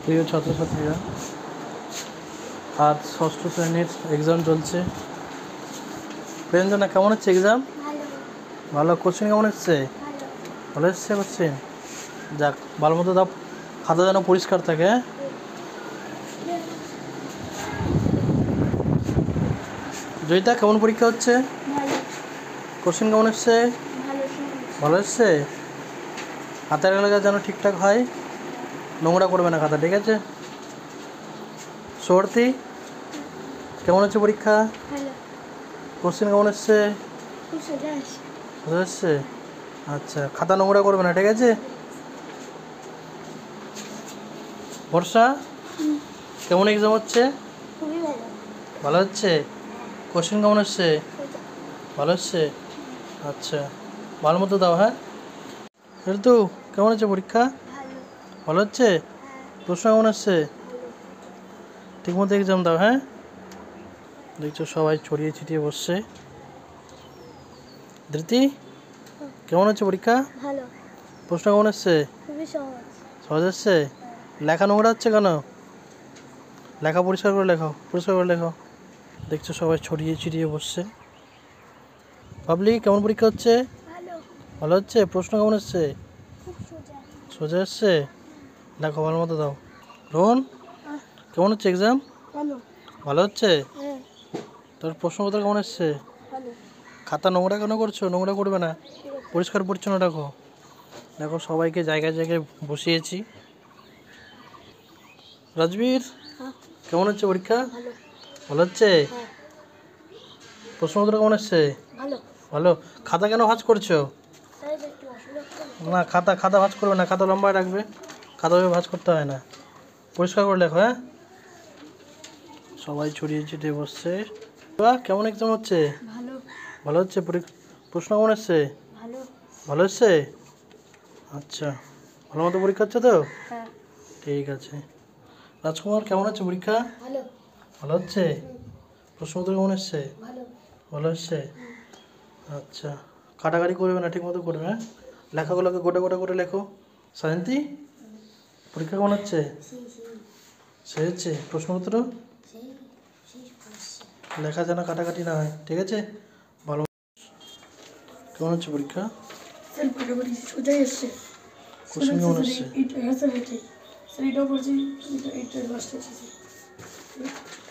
প্রিয় ছাত্রছাত্রীরা, আজ ষষ্ঠ শ্রেণীর এক্সাম চলছে। প্রিয়ঞ্জনা, কেমন হচ্ছে এক্সাম? ভালো। কোশ্চেন কেমন এসছে? ভালো এসছে কোশ্চেন? যাক, ভালো মতো দাও, খাতা যেন পরিষ্কার থাকে। হ্যাঁ, জয়িতা, কেমন পরীক্ষা হচ্ছে? কোশ্চেন কেমন এসছে? ভালো এসছে। হাতের লেখা যেন ঠিকঠাক হয়, নোংরা করবে না খাতা, ঠিক আছে? সর্তি, কেমন হচ্ছে পরীক্ষা? কোশ্চেন কেমন এসছে? ভালো এসছে। আচ্ছা, খাতা নোংরা করবে না, ঠিক আছে? বর্ষা, কেমন এক্সাম হচ্ছে? ভালো হচ্ছে। কোশ্চেন কেমন এসছে? ভালো এসছে। আচ্ছা, ভালো মতো দাও। হ্যাঁ, ঋতু, কেমন হচ্ছে পরীক্ষা? ভালো হচ্ছে। প্রশ্ন কেমন এসছে? ঠিকমতো এক্সাম দাও। হ্যাঁ, দেখছো সবাই ছড়িয়ে ছিটিয়ে বসছে। ধৃতি, কেমন হচ্ছে পরীক্ষা? ভালো। প্রশ্ন কেমন এসছে? খুবই সহজ। সহজ এসছে। লেখা নোংরা হচ্ছে কেন? লেখা পরিষ্কার করে লেখো, পরিষ্কার করে লেখো। দেখছো সবাই ছড়িয়ে ছিটিয়ে বসছে। পাবলি, কেমন পরীক্ষা হচ্ছে? ভালো। ভালো হচ্ছে। প্রশ্ন কেমন এসছে? খুব সোজা। সোজা এসছে। লেখো, ভালো মতো দাও। রোহন, কেমন হচ্ছে এক্সাম? ভালো। ভালো হচ্ছে। হ্যাঁ, তোর প্রশ্নপত্র কেমন এসছে? ভালো। খাতা নোংরা কেন করছো? নোংরা করবে না, পরিষ্কার পরিচ্ছন্ন রাখো। দেখো সবাইকে জায়গায় জায়গায় বসিয়েছি। রাজবীর, কেমন হচ্ছে পরীক্ষা? ভালো। ভালো হচ্ছে। হ্যাঁ, প্রশ্নপত্র কেমন এসছে? ভালো। ভালো। খাতা কেন ভাঁজ করছো? তাই তো একটু অসুবিধা। না, খাতা ভাঁজ করবে না, খাতা লম্বায় রাখবে, খাতা ভাবে ভাঁজ করতে হয় না, পরিষ্কার করে লেখো। হ্যাঁ, সবাই ছড়িয়ে ছিটিয়ে বসছে। বাহ, কেমন এক্সাম হচ্ছে? ভালো। ভালো হচ্ছে। প্রশ্ন কেমন এসছে? ভালো। ভালো এসছে। আচ্ছা, ভালো মতো পরীক্ষা হচ্ছে তো? হ্যাঁ, ঠিক আছে। রাজকুমার, কেমন হচ্ছে পরীক্ষা? ভালো। ভালো হচ্ছে। প্রশ্নপত্র কেমন এসছে? ভালো। ভালো এসছে। আচ্ছা, কাটাকাটি করবে না, ঠিক মতো করবে। হ্যাঁ, লেখাগুলোকে গোটা গোটা করে লেখো। সায়ন্তী, পরীক্ষা কেমন হচ্ছে? সে হচ্ছে। প্রশ্নপত্র লেখা যেন কাটাকাটি না হয়, ঠিক আছে? ভালো। কেমন হচ্ছে পরীক্ষা? স্যার মোটামুটি সোজাই এসছে। কোশ্চেন কেমন এসছে? হ্যাঁ স্যার, এটাই স্যার, এটাও করছি, এইটার লাস্ট হচ্ছে স্যার।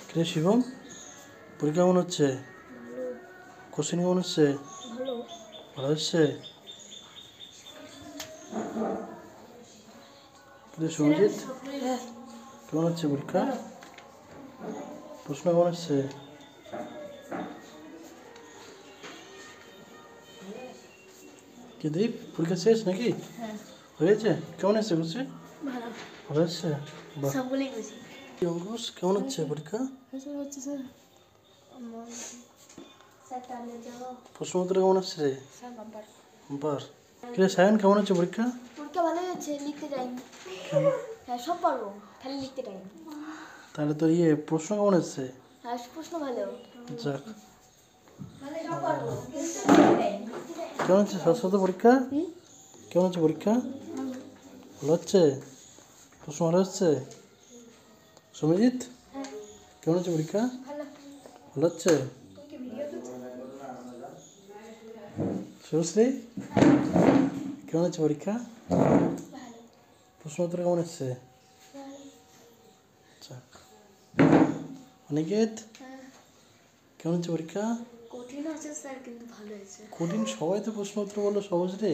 কে শিবম, পরীক্ষা কেমন হচ্ছে? কোশ্চেন কেমন হচ্ছে? ভালো। ভালো হচ্ছে। সুরজিৎ, হ্যাঁ, কেমন হচ্ছে পরীক্ষা? প্রশ্ন কেমন হচ্ছে? কি দীপ, পরীক্ষা শেষ নাকি? হ্যাঁ, হয়েছে? কেমন এসছে কোশ্চেন? ভালো। ভালো এসছে। বাহ। সবগুলোই করছি। অঙ্কুশ, কেমন হচ্ছে পরীক্ষা? স্যার হচ্ছে স্যার, স্যার টার্গেট যাবো। প্রশ্নপত্র কেমন হচ্ছে রে? Sir number. বার। কিরে সায়ন, কেমন হচ্ছে পরীক্ষা? পরীক্ষা ভালোই হচ্ছে, লিখতে টাইম। হ্যাঁ, সব পারবো, খালি লিখতে টাইম। তাহলে তোর প্রশ্ন কেমন এসছে? হ্যাঁ, প্রশ্ন ভালো। যাক, মানে সব পারবো, কেমন হচ্ছে সরস্বতী পরীক্ষা? কেমন হচ্ছে পরীক্ষা? ভালো হচ্ছে। প্রশ্ন ভালো হচ্ছে। সমিজিৎ, কেমন হচ্ছে পরীক্ষা? ভালো হচ্ছে। সুশ্রী, কেমন হচ্ছে পরীক্ষা? প্রশ্নপত্র কেমন এসছে? যাক। অনিকেত, কেমন হচ্ছে পরীক্ষা? কঠিন আছে স্যার, কিন্তু ভালো হয়েছে। কঠিন? সবাই তো প্রশ্নপত্র বললো সহজ রে।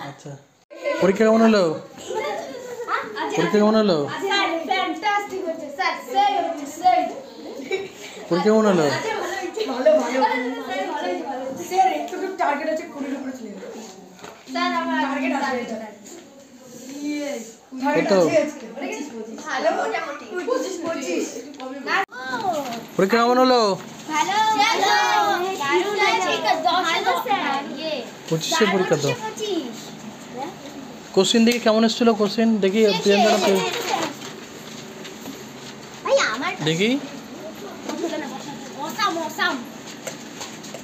আচ্ছা, পরীক্ষা কেমন হলো? পরীক্ষা কেমন হলো? স্যার ফ্যান্টাস্টিক হচ্ছে স্যার, সেই হচ্ছে সেই। পরীক্ষা কেমন হলো? ভালো ভালো স্যার, একটু টার্গেট আছে 20 উপরে চলে যাবে স্যার। আমার টার্গেট আছে, কত? ভালো মোটামুটি 25 পরীক্ষা কেমন হলো? ভালো ভালো দারুণ আছে। 10 স্যার, 25-এ পরীক্ষা তো। কোশ্চেন দেখি কেমন এসেছিল, কোশ্চেন দেখি প্রিয়ঙ্কা, ভাই আমার দেখি। মসাম মসাম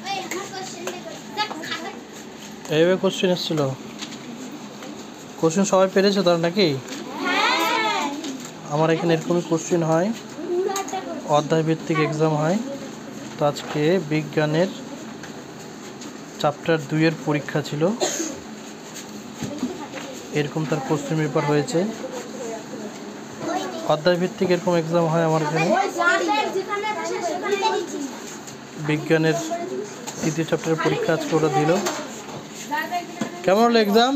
ভাই আমার কোশ্চেন দেখো দেখ খাতা। এইভাবে কোশ্চেন এসেছিল। কোশ্চেন সবাই পেরেছে তার নাকি? হ্যাঁ আমার এখানে এরকমই কোশ্চেন হয়, অধ্যায় ভিত্তিক এক্সাম হয়। তো আজকে বিজ্ঞানের চ্যাপ্টার 2-এর পরীক্ষা ছিল, এরকম তার কোশ্চেন পেপার হয়েছে। অধ্যায় ভিত্তিক এরকম এক্সাম হয় আমার এখানে। বিজ্ঞানের 3য় চ্যাপ্টারের পরীক্ষা আজকে ওরা দিল। কেমন হলো এক্সাম?